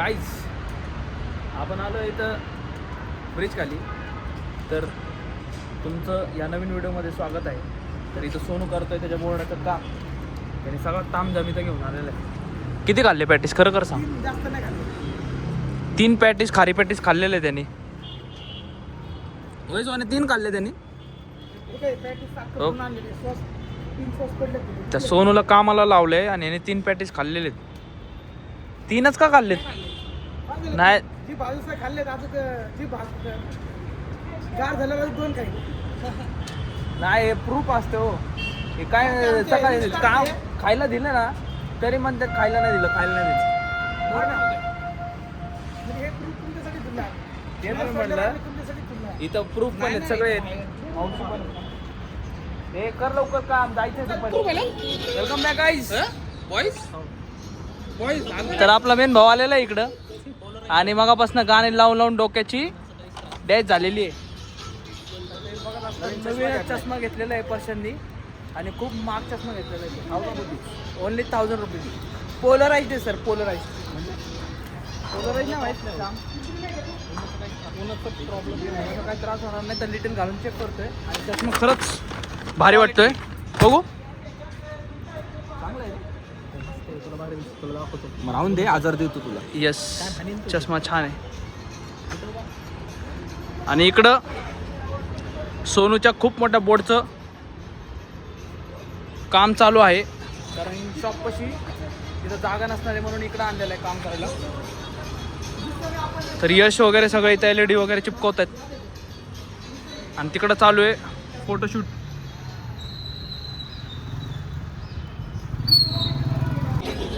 Guys आपण आलो इथं ब्रिज खाली. तर तुमचं या नवीन व्हिडिओमध्ये स्वागत आहे. तर इथं सोनू करतोय त्याच्या बोर्डाचं काम. त्याने सगळं तामझाम इथं घेऊन आलेलं आहे. किती खाल्ले पॅटीस खरं कर सांग. जास्त नाही खाल्ले. 3 पॅटीस खारी पॅटीस खाल्लेले त्यांनी. होय सोने 3 खाल्ले त्यांनी. त्या सोनूला कामाला लावलंय आणि याने 3 पॅटीस खाल्लेले. 3च का खाल्लेत? नाही जी बाजूचं खाल्ले जी गार झाल्यावर 2 खाल्ले. नाही प्रूफ असते हो. हे काय सकाळी काम खायला दिलं ना तरी म्हणतात खायला नाही दिलं. हे प्रूफ तुमच्यासाठी दिला. ते पण म्हणलं तुमच्यासाठी दिला. इथं प्रूफ पण आहेत सगळे. हे कर लवकर काम जायचं. Welcome back guys. तर आपला मेन भाऊ आलेला आहे इकडं आणि मगापासून गाणे लावून डोक्याची डॅश झालेली आहे. नवीन चष्मा घेतलेला आहे पर्सननी आणि खूप महाग चष्मा घेतलेला आहे. Only 1000 rupees. पोलराईज आहे सर. पोलराईज नाही माहीत नाही काम. प्रॉब्लेम काही त्रास होणार नाही तर लिटल घालून चेक करतोय आणि चष्मा खरंच भारी वाटतोय. बघू राहून दे. आजार देतो तुला. यस चष्मा छान आहे. आणि इकडं सोनूच्या खूप मोठ्या बोर्डचं काम चालू आहे. कारण शॉपपाशी तिथं जागा नसणार आहे म्हणून इकडं आणलेलं आहे काम करायला. तर यश वगैरे सगळे इथं LED वगैरे चिपकवत आहेत आणि तिकडं चालू आहे फोटोशूट.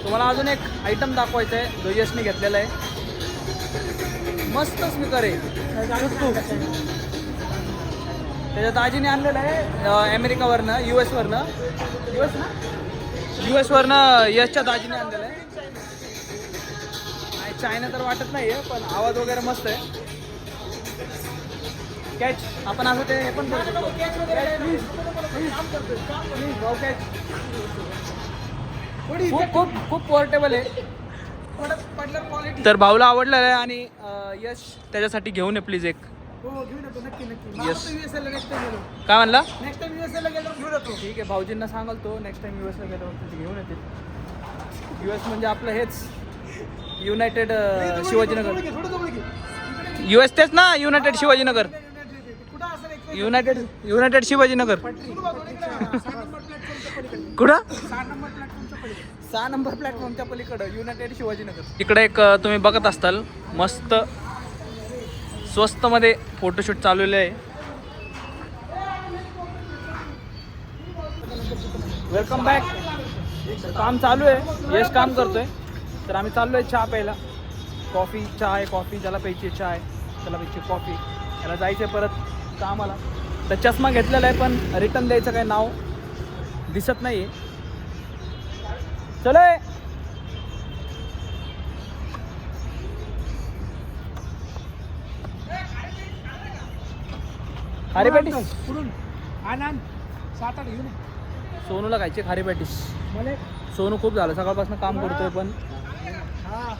तुम्हाला अजून एक आयटम दाखवायचा आहे जो यशने घेतलेला आहे. मस्त स्पीकर आहे. त्याच्या दाजीने आणलेलं आहे अमेरिकावरनं US वरनं. US वरनं यशच्या दाजीने आणलेलं आहे. चायना तर वाटत नाही आहे पण आवाज वगैरे मस्त आहे. कॅच आपण असं ते हे पण करू शकतो. खूप पोर्टेबल आहे. तर भाऊला आवडलेलं आहे आणि यश त्याच्यासाठी घेऊन ये प्लीज एक. हो घेऊन येतो नक्की. Yes. USA ला नेक्स्ट टाइम गेलो. काय म्हणला? नेक्स्ट टाइम USA ला गेलो घेऊन येतो. ठीक आहे भाऊजींना सांगाल तो नेक्स्ट टाइम US ला गेल्यावर तिथे घेऊन येतील. US म्हणजे आपलं हेच युनायटेड शिवाजीनगर. थोडं जवळ घे. US तेच ना युनायटेड शिवाजीनगर. कुठं असेल एक युनायटेड शिवाजीनगर. कुठं? 6 नंबर प्लॅटफॉर्मच्या पलीकडं युनायटेड शिवाजीनगर. इकडे एक तुम्ही बघत असताल मस्त स्वस्त मध्ये फोटोशूट चालवले आहे. Welcome back. काम चालू आहे. यश काम करतोय. तर आम्ही चाललो आहे चहा प्यायला. कॉफी चाय कॉफी ज्याला प्यायची चाय त्याला प्यायची कॉफी. त्याला जायचं आहे परत कामाला. तर चष्मा घेतलेला आहे पण रिटर्न द्यायचं काही नाव दिसत नाही आहे. चलो खारी पॅटीस पुढून आनंद 7-8 घेऊन ये. सोनूला खायचे खारी पॅटीस. मला सोनू खूप झालं सकाळपासून काम करतोय पण हा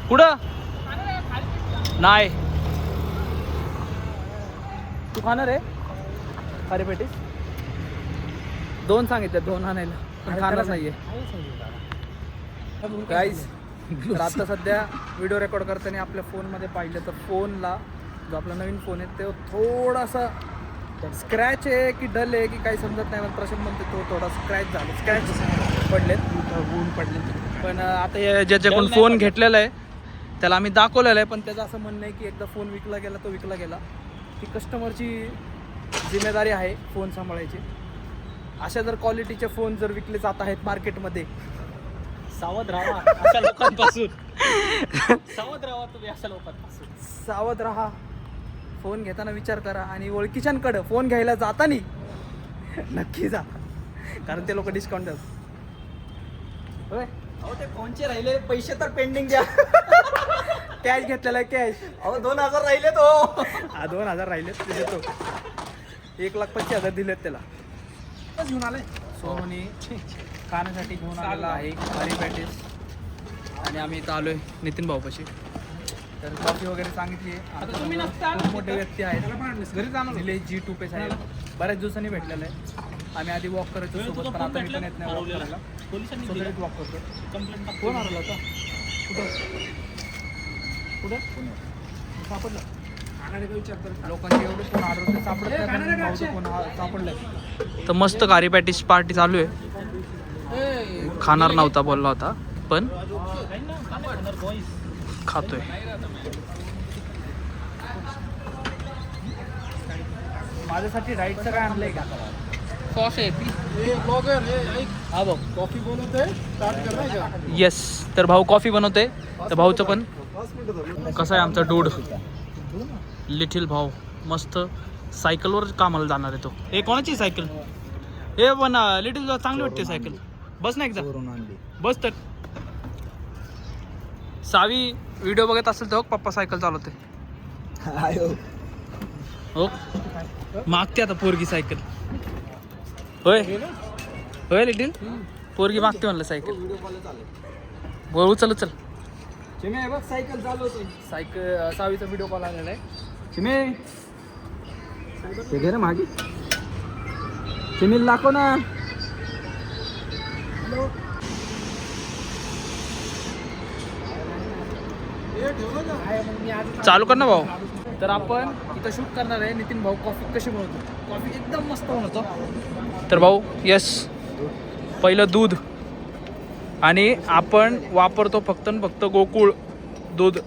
कुठं नाही. तू खाणार आहे खारी पॅटीस? 2 सांगितल्या 2 आणायला पण खाणार नाहीये गाईज. तर आता सध्या व्हिडिओ रेकॉर्ड करताना आपल्या फोनमध्ये पाहिलं तर फोनला जो आपला नवीन फोन आहे तो थोडासा स्क्रॅच आहे की डल आहे की काही समजत नाही. पण प्रशांत म्हणते तो थोडा स्क्रॅच झाला. स्क्रॅच पडले. पण आता ज्याच्याकडून फोन घेतलेला आहे त्याला आम्ही दाखवलेलं आहे पण त्याचं असं म्हणणं आहे की एकदा फोन विकला गेला तो विकला गेला. ती कस्टमरची जिम्मेदारी आहे फोन सांभाळायची. अशा जर क्वालिटीचे फोन जर विकले जात आहेत मार्केटमध्ये सावध राहा अशा लोकांपासून. सावध राहा तुम्ही अशा लोकांपासून. सावध राहा. फोन घेताना विचार करा आणि ओळखीच्यांकडं फोन घ्यायला जाताना नक्की जा कारण ते लोक डिस्काउंट देतात. होय अहो ते फोनचे राहिले पैसे तर पेंडिंग द्या. कॅश घेतलेला आहे कॅश. अहो 2000 राहिले तो. हा 2000 राहिलेत ते देतो. 1,25,000 दिलेत त्याला. घेऊन आले. सोनूने खाण्यासाठी घेऊन आलेला आहे खारी पॅटीस. आणि आम्ही इथं आलोय नितीन भाऊपाशी. तर कॉफी वगैरे सांगितली आहे. खूप मोठे व्यक्ती आहेत घरी जाणार निलेश जी टू पे साहेब बऱ्याच दिवसांनी भेटलेलं आहे. आम्ही आधी वॉक करायचो सोबत पण आता मी पण येत नाही वॉक करायला. सोबत वॉक करतो. कोण हरवला होता कुठं सापडलं लोकांचे एवढे फोन ऑर्डर होते सापडत नाही फोन सापडलं. तर मस्त गारी पॅटीस पार्टी चालू आहे. खाणार नव्हता बोलला होता पण खातोय. माझ्यासाठी राईटचं काय आणलंय का कॉफी हा भाऊ कॉफी बनवते स्टार्ट कर का. येस तर भाऊ कॉफी बनवते. तर भाऊचं पण कसं आहे आमचा डूड लिटिल भाऊ मस्त सायकलवर कामाला जाणार आहे तो. हे कोणाची सायकल हे पण लिटिल चांगली वाटते सायकल. बस ना एकदा बस. तर सावी व्हिडिओ बघत असेल तर पप्पा सायकल चालवते हो मागते आता पोरगी सायकल. होय होय लिटिल पोरगी मागते म्हणलं सायकल. बोल उचल उचल बघ सायकल चालवतोय. सायकल सावीचा व्हिडिओ कॉल आलेला आहे. चिमे ते घे ना मागे चिमील दाखव ना. चालू कर ना भाऊ. तर आपण इथं शूट करणार आहे. नितीन भाऊ कॉफी कशी बनवतो. कॉफी एकदम मस्त बनवतो. तर भाऊ यस पहिलं दूध आणि आपण वापरतो फक्त गोकुळ दूध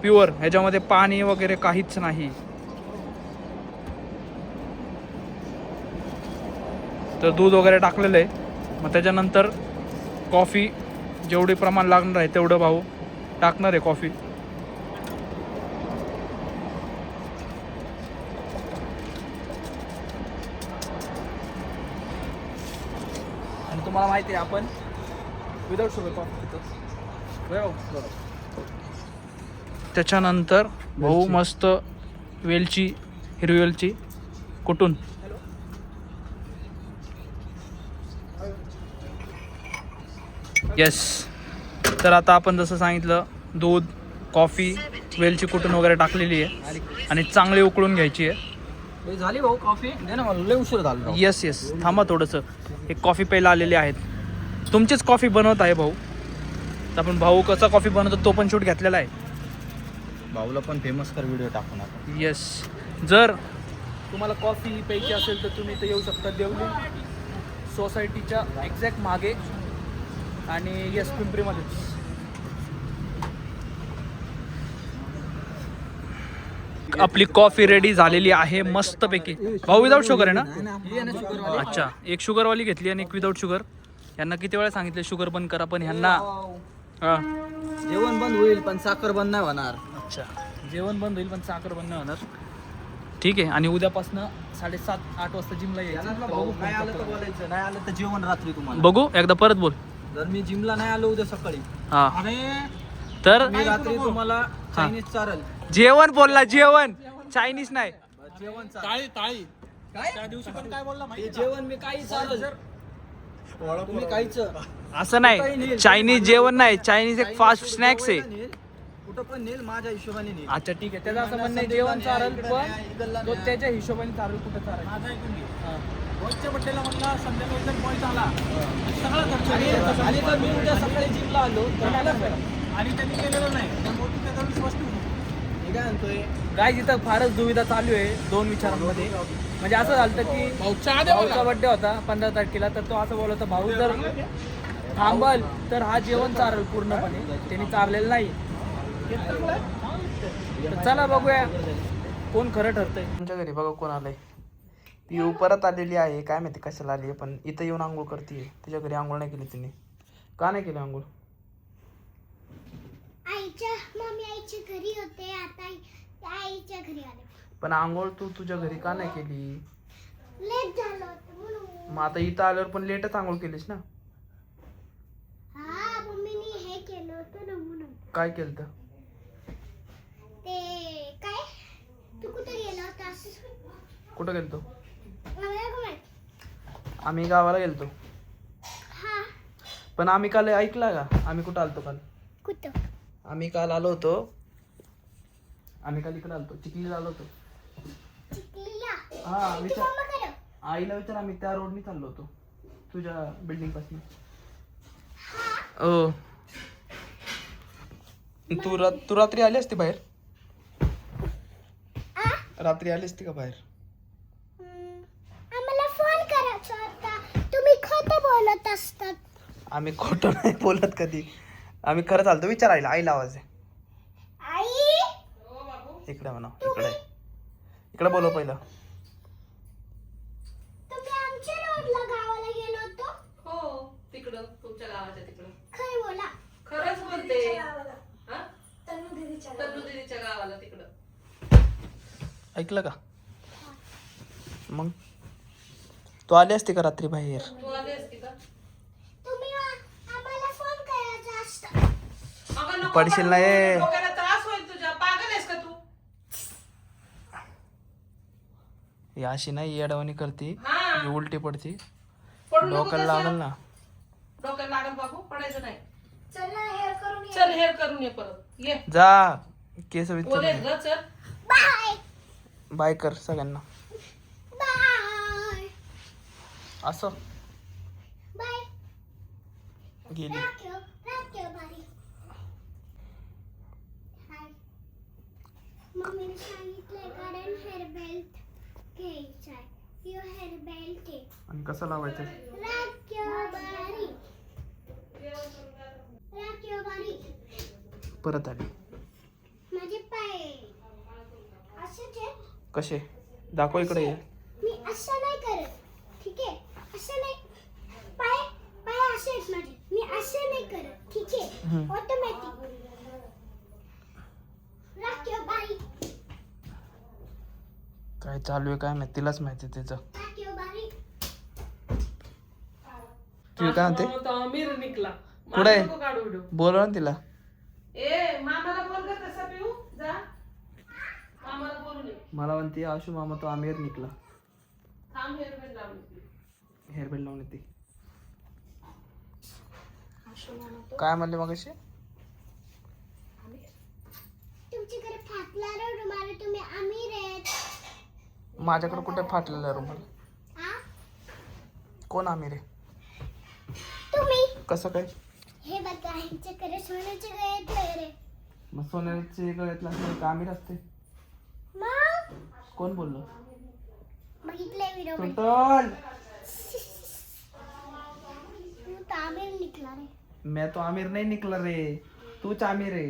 प्युअर. ह्याच्यामध्ये पाणी वगैरे काहीच नाही. तर दूध वगैरे टाकलेलं आहे. मग त्याच्यानंतर कॉफी जेवढे प्रमाण लागणार आहे तेवढं भाऊ टाकणार आहे कॉफी. आणि तुम्हाला माहिती आहे आपण विदाउट शुगर कॉफी पितो. त्याच्यानंतर भाऊ मस्त वेलची हिरवी वेलची कुटून येस. तर आता आपण जसं सांगितलं दूध कॉफी वेलची कुटून वगैरे टाकलेली आहे आणि चांगली उकळून घ्यायची आहे. झाली भाऊ कॉफी दे ना मला लय उशीर झाला. येस येस थांबा थोडंसं. एक कॉफी प्यायला आलेले आहेत. तुमचीच कॉफी बनवत आहे भाऊ. तर आपण भाऊ कसा कॉफी बनवतो तो पण शूट घेतलेला आहे. भाऊला पण फेमस कर व्हिडिओ टाकून आपण. येस जर तुम्हाला कॉफी प्यायची असेल तर तुम्ही इथं येऊ शकता देवली सोसायटीच्या एक्झॅक्ट मागे आणि येस पिंपरीमध्येच. आपली कॉफी रेडी झालेली आहे मस्तपैकी. भाऊ विदाऊट शुगर आहे ना. अच्छा एक शुगरवाली घेतली आणि एक विदाऊट शुगर. यांना किती वेळा सांगितलं शुगर बंद करा पण ह्यांना जेवण बंद होईल पण साखर बंद नाही होणार. अच्छा जेवण बंद होईल पण साखर बंद नाही होणार. ठीक आहे. आणि उद्यापासून 7:30-8 वाजता जिमला यायचं. नाही आलं तर बोलायचं नाही आलं तर जेवण रात्री तुम्हाला. बघू एकदा परत बोल. जर मी जिमला नाही आलो उद्या सकाळी हा तर मी रात्री तुम्हाला चायनीज चारल. जेवण बोलला जेवण चायनीज नाही. जेवण ताळी ताळी काय त्या दिवशी पण काय बोलला हे जेवण मी काही चारल. तुम्ही काहीच असं नाही. चायनीज जेवण नाही. चायनीज एक फास्ट स्नॅक्स आहे. कुठं पण नेल माझ्या हिशोबाने नेल. अच्छा ठीक आहे. त्याचं असं म्हणणं आहे जेवण चारल पण तो त्याच्या हिशोबाने चारल. कुठं चालेल माझा ऐकून घे. रोजच्या बड्डेला म्हणला संध्याकाळी जर बॉय झाला सगळा खर्च आणि जर मी उद्या सकाळी जिमला आलो तर मला आणि त्यांनी केलेलं नाही तर मोठी त्याचा विश्वास ठेवू. मी काय म्हणतोय काय इथं फारच दुविधा चालू आहे दोन विचारांमध्ये. म्हणजे असं झालं की भाऊचा बड्डे होता 15 तारखेला तर तो असं बोलत भाऊ जर थांबल तर हा जेवण चारल पूर्णपणे. त्यांनी चारलेलं नाही. तर चला बघूया कोण खरं ठरतंय. तुमच्या घरी बघा कोण आलंय. पिऊ परत आलेली आहे. काय माहिती कशाला आली आहे पण इथं येऊन आंघोळ करते. तिच्या घरी आंघोळ नाही केली तिने. का नाही केली आंघोळ. आईच्या घरी होते आता आईच्या घरी आले. पण आंघोळ तू तुझ्या घरी का नाही केली. लेट झालं होतं म्हणून. मग आता इथं आल्यावर पण लेटच आंघोळ केलीस ना. हा मम्मीने हे केलं होतं ना म्हणून. काय केलं तर ते काय तू कुठे गेला होतास. कुठं गेलतो. मला नको माहित. आम्ही गावाला गेलतो. हा पण आम्ही काल ऐकला का, आम्ही कुठं आलतो काल? कुठं? आम्ही काल आलो होतो, आम्ही काल इकडे आलतो, चिखलीला आलो होतो. चिखलीला? हा तू विचार, मम्मा करा. आईला विचार, आम्ही त्या रोडनी चाललो होतो तुझ्या बिल्डिंग पासून. हो. तू रात्री आली असती बाहेर? रात्री आली असती का बाहेर? आम्हाला फोन करायचा होता. तुम्ही खोटं बोलत असतात. आम्ही खोटं नाही बोलत कधी, आम्ही खरं चालतो. विचारायला आईला आवाज आहे. आई इकडे म्हणा, इकडे बोलव पहिलं. तुम्ही आमच्या रोडला गावाला गेलो होतो? हो तिकडं तुमच्या गावाच्या तिकडं. खरं बोला. खरंच बोलते. हा? तन्नू दीदीच्या तन्नू दीदीच्या गावाला तिकडं. ऐकलं का? मग तू आली असती का रात्री बाहेर? तू आली असती का? तुम्ही आम्हाला फोन करायचा असता. अगं नको पडशील बाळा, नाही. डोक्याला त्रास होईल तुझ्या. पागल आहेस का तू? ही अशी नाही येडवणी करती, हा. ही उलटी पडती, पडू नको डोक्याला तसं. लागल ना. डोक्याला लागल बाबू, पडायचं नाही. चल ना हेअर करून ये. चल हेअर करून ये परत. ये जा केस बोले विचार. ग चल. बाय बाय कर सगळ्यांना. बाय असं बाय. गेली. राखीव बारी. हाय. मम्मीने सांगितलंय कारण हेअर बेल्ट घ्यायचा आहे. यो हेअर बेल्ट आहे. आणि कसं लावायचं? राखीव बारी. राखीव बारी. परत आली. माझे पाय असेच आहे. कसे दाखव, इकडे ये. मी असं नाही करत, ठीक आहे? असं नाही. पाय पाय असे आहेत माझे. मी असं नाही करत, ठीक आहे? ऑटोमॅटिक. राखीव बारी. काय चालू आहे काय माहिती, तिलाच माहिती तिचं. राखीव बारी. तू काय म्हणते? तो अमीर निकला. कुठे आहे? नको काढू व्हिडिओ. बोलव ना तिला. ए मामाला बोल ग तसा पिऊ. जा मामाला बोलू नये. मला म्हणते आशू मामा तो आमिर निकला. थांब हेअर बँड लावून येते. हेअर बेल्ट लावून येते. काय म्हणले मगाशी? तुमच्याकडे फाटला रुमाल, तुम्ही अमीर आहेत. माझ्याकडे कुठे फाटलेला रुमाल? आ? कोण आमिर आहे? तुम्ही. कसं काय? हे बघा, ह्यांच्याकडे सोन्याचे गळ्यातले रे. मग सोन्याचे गळ्यातला असं का आमिर असते? मग कोण बोललो? बघितलंय व्हिडिओ मध्ये. सुलतान, तू तर अमीर निकला रे. मैं तो आमिर नहीं निकला रे, तूच आमिर है.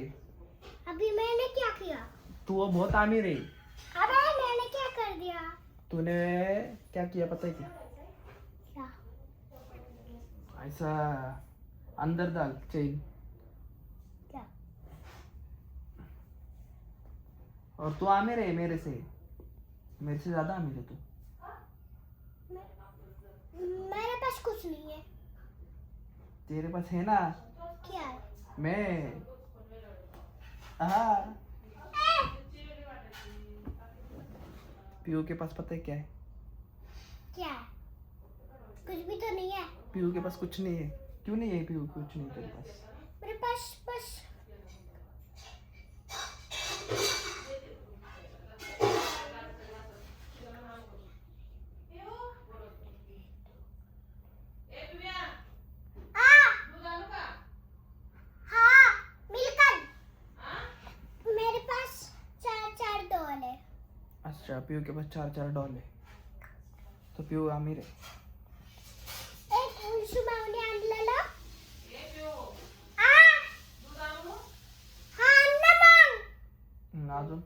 अभी मैंने क्या किया? तू वो बहुत आमिर है. अबे मैंने क्या कर दिया? तूने क्या किया पता है क्या? क्या? ऐसा अंदर डाल चेन, क्या? और तू आमिर है मेरे से ज्यादा आमिर है तू. मेरे पास कुछ नहीं है. तेरे पास है ना. क्या है? मैं हाँ. पीयू के पास पता है क्या है? क्या है? कुछ भी तो नहीं है. पीयू के पास कुछ नहीं है. क्यों नहीं है पीयू, कुछ नहीं तेरे पास? मेरे पास बस अच्छा, पीयू के पास 4 डॉल है, तो पीयू आमिर है. एक उंशुमावने आणलेलं. हा ना मग. अजून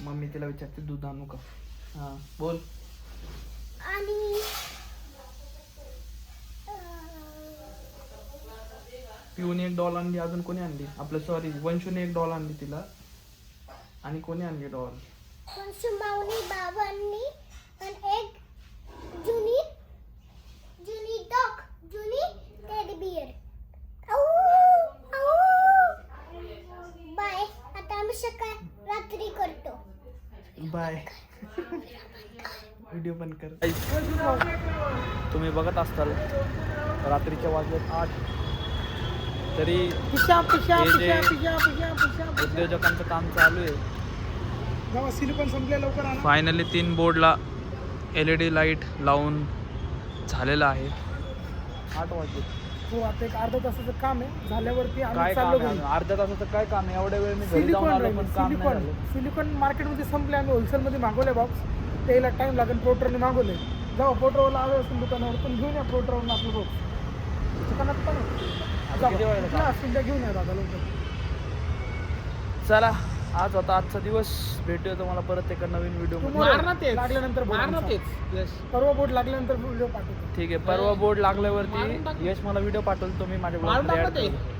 मम्मी तिला विचारते दूध आणू का. हा बोल. आणि पिऊने 1 डॉल आणली. अजून कोणी आणली? आपलं सॉरी वंशूने 1 डॉल आणली तिला. आणि कोणी आणली डॉल? उंशुमावनी बाबांनी आणि एक जुनी टेडी बियर. बाय. आता आम्ही रात्री करतो. बाय. व्हिडिओ बंद कर. तुम्ही बघत असताल रात्रीच्या वाजलेत 8 तरी पिशा पिशा हे जे पिशा पिशा पिशा पिशा उद्योजकांचं काम चालू आहे. जेव्हा सिलिकॉन संपले लवकर आणा. फायनली 3 बोर्डला LED लाईट लावून झालेलं आहे. 8 वाजले. हो आता एक अर्धा तासाचं काम आहे झाल्यावरती काय आम्ही काम चाललो आहे? घरी. अर्ध्या तासाचं काय काम आहे? एवढ्या वेळ मी घरी जाऊन आलो पण काम नाही झालं. सिलिकॉन मार्केटमध्ये संपले. आम्ही होलसेलमध्ये मागवले बॉक्स. त्याला टाइम लागेल. पोर्टरने मागवले. जेव्हा पोर्टरला आलो असेल दुकानावर पण घेऊन या पोर्टरवरून आपलं बॉक्स. दुकानात पण आता किती वाजले? घेऊन या दादा लवकर. चला आज होता आजचा दिवस. भेटूया तुम्हाला परत एका नवीन व्हिडिओ मार ना तेच. लागल्यानंतर बोल मार ना आमचा. तेच यश परवा बोट लागल्यानंतर व्हिडिओ पाठवतो. ठीक आहे. परवा बोर्ड लागल्यावरती यश मला व्हिडिओ पाठवतो. तुम्ही माझ्या मारून ब्लॉगमध्ये टाक ना ऍड ते. करा.